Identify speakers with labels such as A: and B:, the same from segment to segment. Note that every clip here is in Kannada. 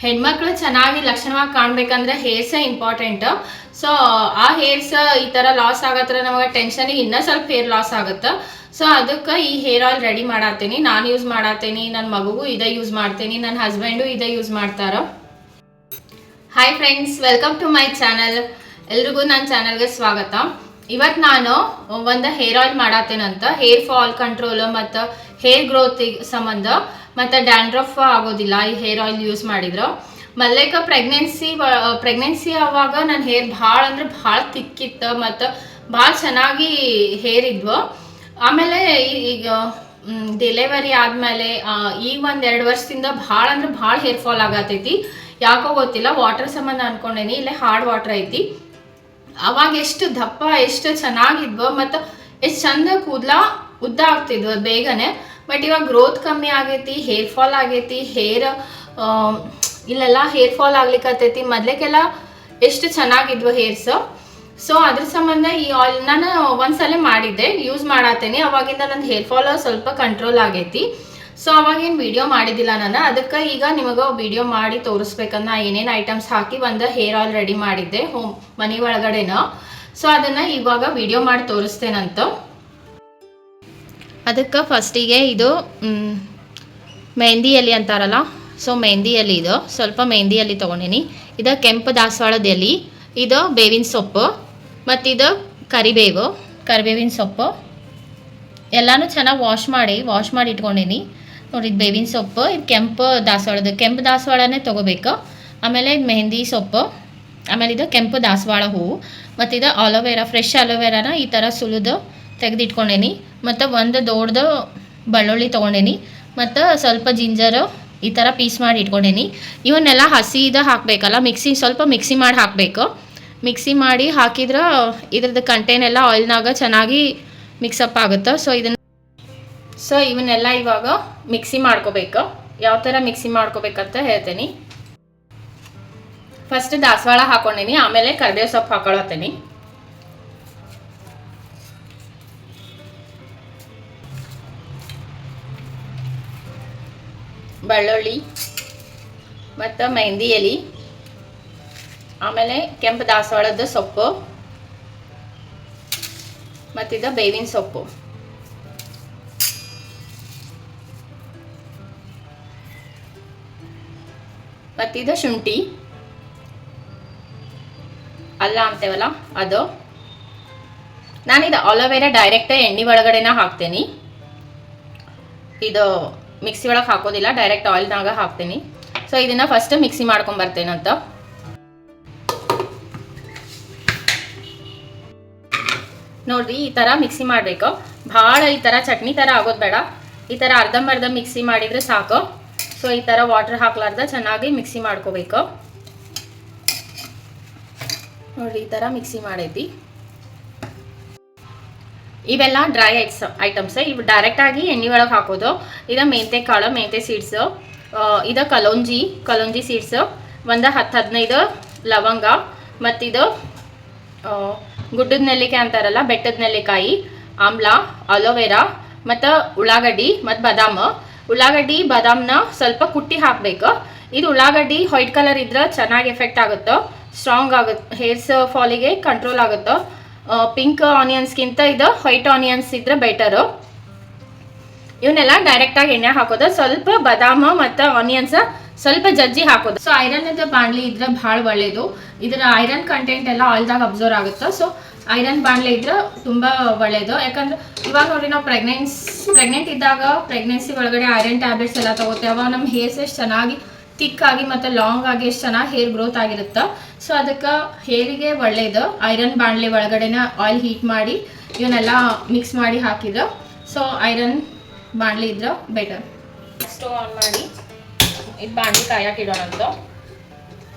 A: ಹೆಣ್ಮಕ್ಳು ಚೆನ್ನಾಗಿ ಲಕ್ಷಣವಾಗಿ ಕಾಣ್ಬೇಕಂದ್ರೆ ಹೇರ್ಸ್ ಇಂಪಾರ್ಟೆಂಟ್. ಸೊ ಆ ಹೇರ್ಸ್ ಈ ತರ ಲಾಸ್ ಆಗತ್ರ ನಮಗೆ ಟೆನ್ಷನಿಗೆ ಇನ್ನೂ ಸ್ವಲ್ಪ ಹೇರ್ ಲಾಸ್ ಆಗುತ್ತೆ. ಸೊ ಅದಕ್ಕೆ ಈ ಹೇರ್ ಆಯಿಲ್ ರೆಡಿ ಮಾಡತ್ತೀನಿ. ನಾನು ಯೂಸ್ ಮಾಡತ್ತೀನಿ, ನನ್ನ ಮಗುಗೂ ಇದೇ ಯೂಸ್ ಮಾಡ್ತೀನಿ, ನನ್ನ ಹಸ್ಬೆಂಡು ಇದೇ ಯೂಸ್ ಮಾಡ್ತಾರ. Hi friends, welcome to my channel. ಎಲ್ರಿಗೂ ನನ್ನ ಚಾನಲ್ಗೆ ಸ್ವಾಗತ. ಇವತ್ತು ನಾನು ಒಂದು ಹೇರ್ ಆಯಿಲ್ ಮಾಡತ್ತೇನಂತ. ಹೇರ್ ಫಾಲ್ ಕಂಟ್ರೋಲ್ ಮತ್ತು ಹೇರ್ ಗ್ರೋತ್ ಸಂಬಂಧ ಮತ್ತು ಡ್ಯಾಂಡ್ರಫ್ ಆಗೋದಿಲ್ಲ ಈ ಹೇರ್ ಆಯಿಲ್ ಯೂಸ್ ಮಾಡಿದ್ರು. ಮಲ್ಲೇಕ ಪ್ರೆಗ್ನೆನ್ಸಿ ಆವಾಗ ನನ್ನ ಹೇರ್ ಭಾಳ ಅಂದ್ರೆ ಭಾಳ ತಿಕ್ಕಿತ್ತು ಮತ್ತು ಭಾಳ ಚೆನ್ನಾಗಿ ಹೇರ್ ಇದ್ವು. ಆಮೇಲೆ ಈಗ ಡೆಲಿವರಿ ಆದಮೇಲೆ ಈಗ ಒಂದು 2 ವರ್ಷದಿಂದ ಭಾಳ ಅಂದ್ರೆ ಭಾಳ ಹೇರ್ ಫಾಲ್ ಆಗತೈತಿ. ಯಾಕೋ ಗೊತ್ತಿಲ್ಲ, ವಾಟರ್ ಸಂಬಂಧ ಅನ್ಕೊಂಡೇನಿ. ಇಲ್ಲೇ ಹಾರ್ಡ್ ವಾಟರ್ ಐತಿ. ಅವಾಗ ಎಷ್ಟು ದಪ್ಪ ಎಷ್ಟು ಚೆನ್ನಾಗಿದ್ವು ಮತ್ತು ಎಷ್ಟು ಚಂದ ಕೂದಲ ಉದ್ದ ಆಗ್ತಿದ್ವು ಬೇಗನೆ. ಬಟ್ ಇವಾಗ ಗ್ರೋತ್ ಕಮ್ಮಿ ಆಗೈತಿ, ಹೇರ್ ಫಾಲ್ ಆಗೈತಿ. ಇಲ್ಲೆಲ್ಲ ಹೇರ್ ಫಾಲ್ ಆಗ್ಲಿಕ್ಕತ್ತೈತಿ. ಮೊದ್ಲೇಕೆಲ್ಲ ಎಷ್ಟು ಚೆನ್ನಾಗಿದ್ವು ಹೇರ್ಸ್. ಸೊ ಅದ್ರ ಸಂಬಂಧ ಈ ಆಯಿಲ್ ನಾನು ಒಂದ್ಸಲ ಮಾಡಿದ್ದೆ, ಯೂಸ್ ಮಾಡತ್ತೇನೆ. ಅವಾಗಿಂದ ನನ್ನ ಹೇರ್ ಫಾಲ್ ಸ್ವಲ್ಪ ಕಂಟ್ರೋಲ್ ಆಗೈತಿ. ಸೊ ಅವಾಗೇನು ವಿಡಿಯೋ ಮಾಡಿದ್ದಿಲ್ಲ ನಾನು. ಅದಕ್ಕೆ ಈಗ ನಿಮಗೆ ವಿಡಿಯೋ ಮಾಡಿ ತೋರಿಸ್ಬೇಕಂದ್ರೆ ಏನೇನು ಐಟಮ್ಸ್ ಹಾಕಿ ಒಂದು ಹೇರ್ ಆಯಿಲ್ ರೆಡಿ ಮಾಡಿದ್ದೆ ಮನೆ ಒಳಗಡೆನ. ಸೊ ಅದನ್ನು ಇವಾಗ ವಿಡಿಯೋ ಮಾಡಿ ತೋರಿಸ್ತೇನಂತ. ಅದಕ್ಕೆ ಫಸ್ಟಿಗೆ ಇದು ಮೆಹಂದಿ ಎಲೆ ಅಂತಾರಲ್ಲ, ಸೊ ಮೆಹಂದಿ ಎಲೆ ಇದು ಸ್ವಲ್ಪ ಮೆಹಂದಿ ಎಲೆ ತೊಗೊಂಡಿನಿ. ಇದು ಕೆಂಪು ದಾಸವಾಳದ ಎಲೆ, ಇದು ಬೇವಿನ ಸೊಪ್ಪು ಮತ್ತು ಇದು ಕರಿಬೇವಿನ ಸೊಪ್ಪು. ಎಲ್ಲನೂ ಚೆನ್ನಾಗಿ ವಾಶ್ ಮಾಡಿ ಇಟ್ಕೊಂಡೀನಿ. ನೋಡಿ, ಇದು ಬೇವಿನ ಸೊಪ್ಪು, ಇದು ಕೆಂಪು ದಾಸವಾಳನೇ ತೊಗೋಬೇಕು. ಆಮೇಲೆ ಇದು ಮೆಹಂದಿ ಸೊಪ್ಪು, ಆಮೇಲೆ ಇದು ಕೆಂಪು ದಾಸವಾಳ ಹೂವು, ಮತ್ತು ಇದು ಆಲೋವೆರಾ, ಫ್ರೆಶ್ ಆಲೋವೆರಾನ ಈ ಥರ ಸುಲಿದು ತೆಗೆದಿಟ್ಕೊಂಡೇನಿ. ಮತ್ತು ಒಂದು ದೊಡ್ಡದು ಬೆಳ್ಳುಳ್ಳಿ ತೊಗೊಂಡೇನಿ ಮತ್ತು ಸ್ವಲ್ಪ ಜಿಂಜರು ಈ ಥರ ಪೀಸ್ ಮಾಡಿ ಇಟ್ಕೊಂಡೇನಿ. ಇವನ್ನೆಲ್ಲ ಹಸಿದ ಹಾಕಬೇಕಲ್ಲ, ಸ್ವಲ್ಪ ಮಿಕ್ಸಿ ಮಾಡಿ ಹಾಕಬೇಕು. ಮಿಕ್ಸಿ ಮಾಡಿ ಹಾಕಿದ್ರೆ ಇದ್ರದ್ದು ಕಂಟೆನೆಲ್ಲ ಆಯಿಲ್ನಾಗ ಚೆನ್ನಾಗಿ ಮಿಕ್ಸಪ್ ಆಗುತ್ತೆ. ಸೊ ಇವನ್ನೆಲ್ಲ ಇವಾಗ ಮಿಕ್ಸಿ ಮಾಡ್ಕೋಬೇಕು. ಯಾವ ಥರ ಮಿಕ್ಸಿ ಮಾಡ್ಕೋಬೇಕಂತ ಹೇಳ್ತೀನಿ. ಫಸ್ಟ್ ದಾಸವಾಳ ಹಾಕೊಂಡೀನಿ, ಆಮೇಲೆ ಕರಿಬೇವು ಸೊಪ್ಪು ಹಾಕೊಳತ್ತೀನಿ. ಬೆಳ್ಳುಳ್ಳಿ ಮತ್ತು ಮೆಹಂದಿ ಎಲೆ, ಆಮೇಲೆ ಕೆಂಪು ದಾಸವಾಳದ ಸೊಪ್ಪು ಮತ್ತಿದು ಬೇವಿನ ಸೊಪ್ಪು, ಮತ್ತಿದು ಶುಂಠಿ, ಅಲ್ಲ ಅಂತೇವಲ್ಲ ಅದು. ನಾನಿದು ಆಲೋವೆರಾ ಡೈರೆಕ್ಟ್ ಎಣ್ಣೆ ಒಳಗಡೆನ ಹಾಕ್ತೀನಿ. ಇದು ಮಿಕ್ಸಿ ಒಳಗೆ ಹಾಕೋದಿಲ್ಲ, ಡೈರೆಕ್ಟ್ ಆಯಿಲ್ನಾಗ ಹಾಕ್ತೀನಿ. ಸೊ ಇದನ್ನು ಫಸ್ಟ್ ಮಿಕ್ಸಿ ಮಾಡ್ಕೊಂಬರ್ತೇನಂತ. ನೋಡ್ರಿ, ಈ ಥರ ಮಿಕ್ಸಿ ಮಾಡಬೇಕು. ಭಾಳ ಈ ಥರ ಚಟ್ನಿ ಥರ ಆಗೋದು ಬೇಡ. ಈ ಥರ ಅರ್ಧಂಬರ್ಧ ಮಿಕ್ಸಿ ಮಾಡಿದರೆ ಸಾಕು. ಸೊ ಈ ಥರ ವಾಟರ್ ಹಾಕ್ಲಾರ್ದ ಚೆನ್ನಾಗಿ ಮಿಕ್ಸಿ ಮಾಡ್ಕೋಬೇಕು. ನೋಡ್ರಿ, ಈ ಥರ ಮಿಕ್ಸಿ ಮಾಡೈತಿ. ಇವೆಲ್ಲ ಡ್ರೈ ಐಟಮ್ಸ್. ಇವು ಡೈರೆಕ್ಟಾಗಿ ಎಣ್ಣೆ ಒಳಗೆ ಹಾಕೋದು. ಇದು ಮೆಂತೆ ಕಾಳು, ಮೆಂತೆ ಸೀಡ್ಸು, ಇದು ಕಲೋಂಜಿ ಸೀಡ್ಸು, ಒಂದು 10-15 ಲವಂಗ, ಮತ್ತಿದು ಗುಡ್ಡದ ನೆಲ್ಲಿಕಾಯಿ ಅಂತಾರಲ್ಲ, ಬೆಟ್ಟದ ನೆಲ್ಲಿಕಾಯಿ, ಆಮ್ಲ, ಅಲೋವೆರಾ ಮತ್ತು ಉಳ್ಳಾಗಡ್ಡಿ ಮತ್ತು ಬಾದಾಮ್ನ ಸ್ವಲ್ಪ ಕುಟ್ಟಿ ಹಾಕಬೇಕು. ಇದು ಉಳ್ಳಾಗಡ್ಡಿ ವೈಟ್ ಕಲರ್ ಇದ್ರೆ ಚೆನ್ನಾಗಿ ಎಫೆಕ್ಟ್ ಆಗುತ್ತೋ, ಸ್ಟ್ರಾಂಗ್ ಆಗುತ್ತೆ, ಹೇರ್ಸ್ ಫಾಲಿಗೆ ಕಂಟ್ರೋಲ್ ಆಗುತ್ತೋ. ಪಿಂಕ್ ಆನಿಯನ್ಸ್ಗಿಂತ ಇದು ವೈಟ್ ಆನಿಯನ್ಸ್ ಇದ್ರೆ ಬೆಟರು. ಇವನ್ನೆಲ್ಲ ಡೈರೆಕ್ಟಾಗಿ ಎಣ್ಣೆ ಹಾಕೋದು. ಸ್ವಲ್ಪ ಬಾದಾಮ ಮತ್ತು ಆನಿಯನ್ಸ್ ಸ್ವಲ್ಪ ಜಜ್ಜಿ ಹಾಕೋದು. ಸೊ ಐರನ್ದ ಬಾಣಲಿ ಇದ್ರೆ ಭಾಳ ಒಳ್ಳೇದು. ಇದರ ಐರನ್ ಕಂಟೆಂಟ್ ಎಲ್ಲ ಆಯಿಲ್ದಾಗ ಅಬ್ಸರ್ವ್ ಆಗುತ್ತೆ. ಸೊ ಐರನ್ ಬಾಣಲೆ ಇದ್ರೆ ತುಂಬ ಒಳ್ಳೇದು. ಯಾಕಂದ್ರೆ ಇವಾಗ ನೋಡಿ, ನಾವು ಪ್ರೆಗ್ನೆಂಟ್ ಇದ್ದಾಗ ಪ್ರೆಗ್ನೆನ್ಸಿ ಒಳಗಡೆ ಐರನ್ ಟ್ಯಾಬ್ಲೆಟ್ಸ್ ಎಲ್ಲ ತಗೋತೇವೆ. ಅವಾಗ ನಮ್ಮ ಹೇರ್ಸ್ ಎಷ್ಟು ಚೆನ್ನಾಗಿ ತಿಕ್ಕಾಗಿ ಮತ್ತು ಲಾಂಗ್ ಆಗಿ ಎಷ್ಟು ಚೆನ್ನಾಗಿ ಹೇರ್ ಗ್ರೋತ್ ಆಗಿರುತ್ತೆ. ಸೊ ಅದಕ್ಕೆ ಹೇರಿಗೆ ಒಳ್ಳೇದು. ಐರನ್ ಬಾಣಲೆ ಒಳಗಡೆನ ಆಯಿಲ್ ಹೀಟ್ ಮಾಡಿ ಇವನ್ನೆಲ್ಲ ಮಿಕ್ಸ್ ಮಾಡಿ ಹಾಕಿದ್ರೆ, ಸೊ ಐರನ್ ಬಾಣಲೆ ಇದ್ರೆ ಬೆಟರ್. ಸ್ಟವ್ ಆನ್ ಮಾಡಿ ಇದು ಬಾಣಲೆ ಕಾಯಕ್ಕೆ ಇಡೋಣಂತ.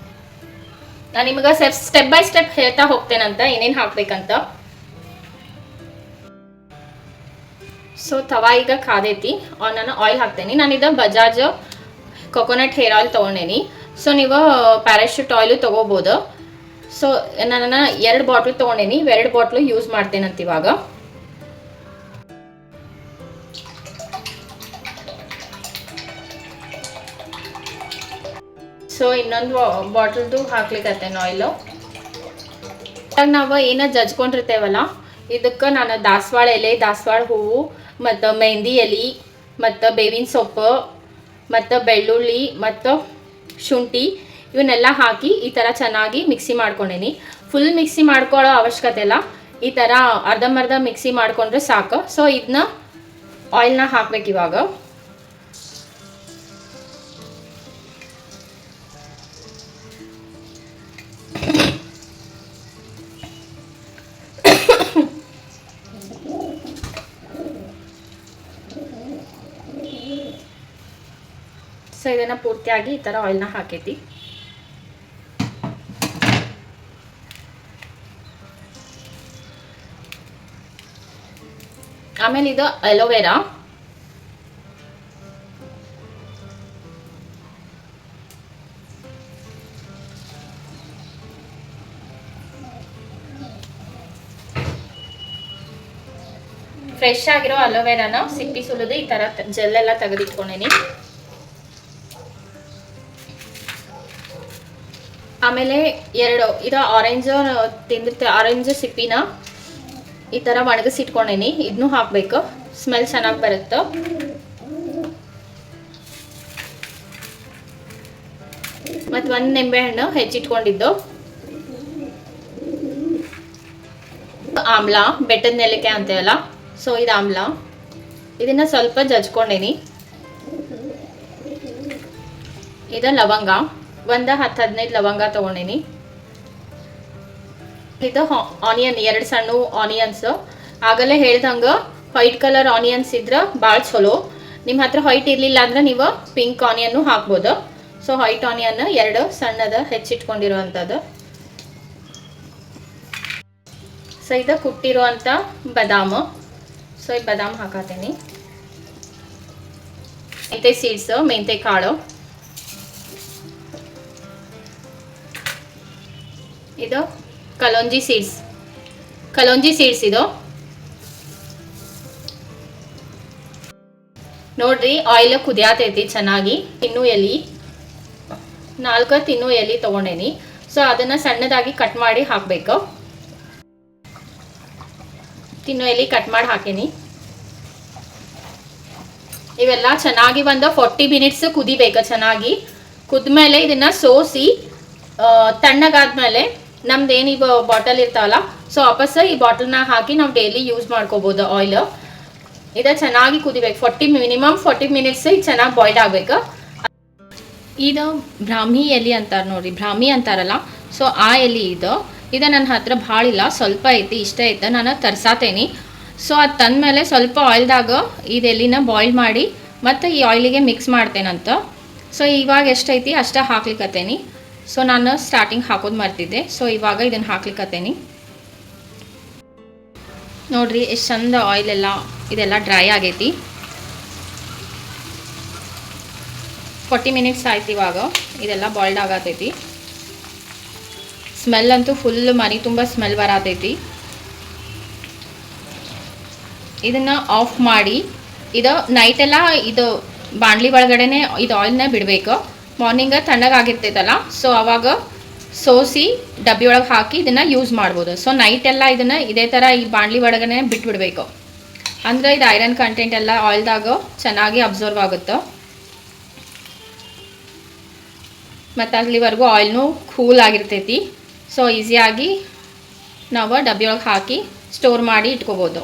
A: ನಾನು ನಿಮಗೆ ಸ್ಟೆಪ್ ಬೈ ಸ್ಟೆಪ್ ಹೇಳ್ತಾ ಹೋಗ್ತೇನಂತ ಏನೇನು ಹಾಕ್ಬೇಕಂತ. ಸೊ ತವಾ ಈಗ ಕಾದೈತಿ. ನಾನು ಆಯಿಲ್ ಹಾಕ್ತೇನೆ. ನಾನಿದು ಬಜಾಜ್ ಕೊಕೊನಟ್ ಹೇರ್ ಆಯಿಲ್ ತೊಗೊಂಡೇನಿ. ಸೊ ನೀವು ಪ್ಯಾರಾಶೂಟ್ ಆಯಿಲು ತೊಗೋಬೋದು. ಸೊ ನಾನು 2 ಬಾಟ್ಲ್ ತೊಗೊಂಡೇನಿ. 2 ಬಾಟ್ಲು ಯೂಸ್ ಮಾಡ್ತೇನಂತ ಇವಾಗ. ಸೊ ಸೊ ಇನ್ನೊಂದು ಬಾಟಲ್ದು ಹಾಕ್ಲಿಕ್ಕತ್ತೇನೆ ಆಯಿಲು. ನಾವು ಏನೋ ಜಜ್ಕೊಂಡಿರ್ತೇವಲ್ಲ, ಇದಕ್ಕೆ ನಾನು ದಾಸವಾಳ ಎಲೆ, ದಾಸವಾಳ ಹೂವು ಮತ್ತು ಮೆಹಂದಿ ಎಲೆ ಮತ್ತು ಬೇವಿನ ಸೊಪ್ಪು ಮತ್ತು ಬೆಳ್ಳುಳ್ಳಿ ಮತ್ತು ಶುಂಠಿ ಇವನ್ನೆಲ್ಲ ಹಾಕಿ ಈ ಥರ ಚೆನ್ನಾಗಿ ಮಿಕ್ಸಿ ಮಾಡ್ಕೊಂಡೇನಿ. ಫುಲ್ ಮಿಕ್ಸಿ ಮಾಡ್ಕೊಳ್ಳೋ ಅವಶ್ಯಕತೆ ಇಲ್ಲ, ಈ ಥರ ಅರ್ಧಂಬರ್ಧ ಮಿಕ್ಸಿ ಮಾಡಿಕೊಂಡ್ರೆ ಸಾಕು. ಸೊ ಇದನ್ನ ಆಯಿಲ್ನ ಹಾಕ್ಬೇಕು ಇವಾಗ. ಸೊ ಇದನ್ನು ಪೂರ್ತಿಯಾಗಿ ಈ ಥರ ಆಯಿಲ್ನ ಹಾಕೈತಿ. ಆಮೇಲೆ ಇದು ಅಲೋವೆರಾ. ಫ್ರೆಶ್ ಆಗಿರೋ ಅಲೋವೆರಾನ ಸಿಪ್ಪಿ ಸುಲಿದು ಈ ಥರ ಜೆಲ್ಲೆಲ್ಲ ತೆಗೆದಿಟ್ಕೊಂಡೇನಿ. ಆಮೇಲೆ ಇದು ಆರೆಂಜ್ ಆರೆಂಜ್ ಸಿಪ್ಪಿನ ಈ ಥರ ಒಣಗಿಸಿಟ್ಕೊಂಡೇನಿ. ಇದನ್ನು ಹಾಕಬೇಕು, ಸ್ಮೆಲ್ ಚೆನ್ನಾಗಿ ಬರುತ್ತೆ. ಮತ್ತು ಒಂದು ನಿಂಬೆಹಣ್ಣು ಹೆಚ್ಚಿಟ್ಕೊಂಡಿದ್ದು, ಆಮ್ಲ, ಬೆಟ್ಟದ ನೆಲ್ಲಿಕಾಯಿ ಅಂತೀವಲ್ಲ, ಸೊ ಇದು ಆಮ್ಲ. ಇದನ್ನು ಸ್ವಲ್ಪ ಜಜ್ಕೊಂಡೇನಿ. ಇದು ಲವಂಗ, ಒಂದು 10-15 ಲವಂಗ ತೊಗೊಂಡೇನಿ. ಇದು ಆನಿಯನ್, 2 ಸಣ್ಣ ಆನಿಯನ್ಸ್. ಆಗಲೇ ಹೇಳ್ದಂಗೆ ವೈಟ್ ಕಲರ್ ಆನಿಯನ್ಸ್ ಇದ್ರೆ ಭಾಳ ಚಲೋ. ನಿಮ್ಮ ಹತ್ರ ವೈಟ್ ಇರಲಿಲ್ಲ ಅಂದ್ರೆ ನೀವು ಪಿಂಕ್ ಆನಿಯನ್ನು ಹಾಕ್ಬೋದು. ಸೊ ವೈಟ್ ಆನಿಯನ್ 2 ಸಣ್ಣದ ಹೆಚ್ಚಿಟ್ಕೊಂಡಿರುವಂಥದ್ದು. ಸೊ ಇದು ಕುಟ್ಟಿರುವಂಥ ಬಾದಾಮು. ಸೊ ಈ ಬಾದಾಮ್ ಹಾಕತ್ತೀನಿ. ಮೆಂತೆ ಸೀಡ್ಸು, ಮೆಂತೆ ಕಾಳು. ಇದು ಕಲೋಂಜಿ ಸೀಡ್ಸ್ ಇದು ನೋಡ್ರಿ. ಆಯಿಲ್ ಕುದಿಯಾತೈತಿ ಚೆನ್ನಾಗಿ. 4 ತಿನ್ನು ಎಲೆ ತೊಗೊಂಡೇನಿ. ಸೊ ಅದನ್ನು ಸಣ್ಣದಾಗಿ ಕಟ್ ಮಾಡಿ ಹಾಕಬೇಕು. ತಿನ್ನು ಎಲೆ ಕಟ್ ಮಾಡಿ ಹಾಕೇನಿ. ಇವೆಲ್ಲ ಚೆನ್ನಾಗಿ ಒಂದು 40 ಮಿನಿಟ್ಸ್ ಕುದಿಬೇಕು. ಚೆನ್ನಾಗಿ ಕುದ್ಮೇಲೆ ಇದನ್ನು ಸೋಸಿ ತಣ್ಣಗಾದ್ಮೇಲೆ ನಮ್ದೇನು ಈಗ ಬಾಟಲ್ ಇರ್ತಾವಲ್ಲ, ಸೊ ವಾಪಸ್ ಈ ಬಾಟಲ್ನ ಹಾಕಿ ನಾವು ಡೈಲಿ ಯೂಸ್ ಮಾಡ್ಕೋಬೋದು ಆಯಿಲ್. ಇದು ಚೆನ್ನಾಗಿ ಕುದಿಬೇಕು. ಮಿನಿಮಮ್ 40 ಮಿನಿಟ್ಸ್ ಇದು ಚೆನ್ನಾಗಿ ಬಾಯ್ಲ್ ಆಗಬೇಕು. ಇದು ಬ್ರಾಹ್ಮಿ ಎಲೆ ಅಂತಾರೆ ನೋಡಿರಿ, ಬ್ರಾಹ್ಮಿ ಅಂತಾರಲ್ಲ, ಸೊ ಆ ಎಲೆ ಇದು ನನ್ನ ಹತ್ರ ಭಾಳ ಇಲ್ಲ, ಸ್ವಲ್ಪ ಐತಿ, ಇಷ್ಟ ಐತೆ. ನಾನು ತರ್ಸಾತೇನಿ. ಸೊ ಅದು ತಂದಮೇಲೆ ಸ್ವಲ್ಪ ಆಯಿಲ್ದಾಗ ಇದು ಎಲೆನ ಬಾಯ್ಲ್ ಮಾಡಿ ಮತ್ತು ಈ ಆಯಿಲಿಗೆ ಮಿಕ್ಸ್ ಮಾಡ್ತೇನಂತ. ಸೊ ಇವಾಗ ಎಷ್ಟೈತಿ ಅಷ್ಟ ಹಾಕ್ಲಿಕ್ಕತ್ತೇನಿ. ಸೊ ನಾನು ಸ್ಟಾರ್ಟಿಂಗ್ ಹಾಕೋದು ಮರ್ತಿದ್ದೆ. ಸೊ ಇವಾಗ ಇದನ್ನು ಹಾಕ್ಲಿಕ್ಕತ್ತೇನಿ. ನೋಡ್ರಿ ಎಷ್ಟು ಚಂದ ಆಯಿಲೆಲ್ಲ ಇದೆಲ್ಲ ಡ್ರೈ ಆಗೈತಿ. 40 ಮಿನಿಟ್ಸ್ ಆಯ್ತು. ಇವಾಗ ಇದೆಲ್ಲ ಬಾಯ್ಲ್ಡ್ ಆಗತೈತಿ. ಸ್ಮೆಲ್ ಅಂತೂ ಫುಲ್ ಮನೆ ತುಂಬ ಸ್ಮೆಲ್ ಬರತೈತಿ. ಇದನ್ನು ಆಫ್ ಮಾಡಿ ಇದು ನೈಟೆಲ್ಲ ಇದು ಬಾಣಲಿ ಒಳಗಡೆನೆ ಇದು ಆಯಿಲ್ನ ಬಿಡಬೇಕು. ಮಾರ್ನಿಂಗ್ ತಣ್ಣಗಾಗಿರ್ತೈತಲ್ಲ, ಸೊ ಆವಾಗ ಸೋಸಿ ಡಬ್ಬಿ ಒಳಗೆ ಹಾಕಿ ಇದನ್ನು ಯೂಸ್ ಮಾಡ್ಬೋದು. ಸೊ ನೈಟೆಲ್ಲ ಇದನ್ನು ಇದೇ ಥರ ಈ ಬಾಣಲಿ ಒಳಗಡೆ ಬಿಟ್ಬಿಡ್ಬೇಕು. ಅಂದರೆ ಇದು ಐರನ್ ಕಂಟೆಂಟ್ ಎಲ್ಲ ಆಯಿಲ್ದಾಗ ಚೆನ್ನಾಗಿ ಅಬ್ಸರ್ವ್ ಆಗುತ್ತೆ. ಮತ್ತು ಅಲ್ಲಿವರೆಗೂ ಆಯಿಲ್ನೂ ಕೂಲ್ ಆಗಿರ್ತೈತಿ. ಸೊ ಈಸಿಯಾಗಿ ನಾವು ಡಬ್ಬಿ ಒಳಗೆ ಹಾಕಿ ಸ್ಟೋರ್ ಮಾಡಿ ಇಟ್ಕೋಬೋದು.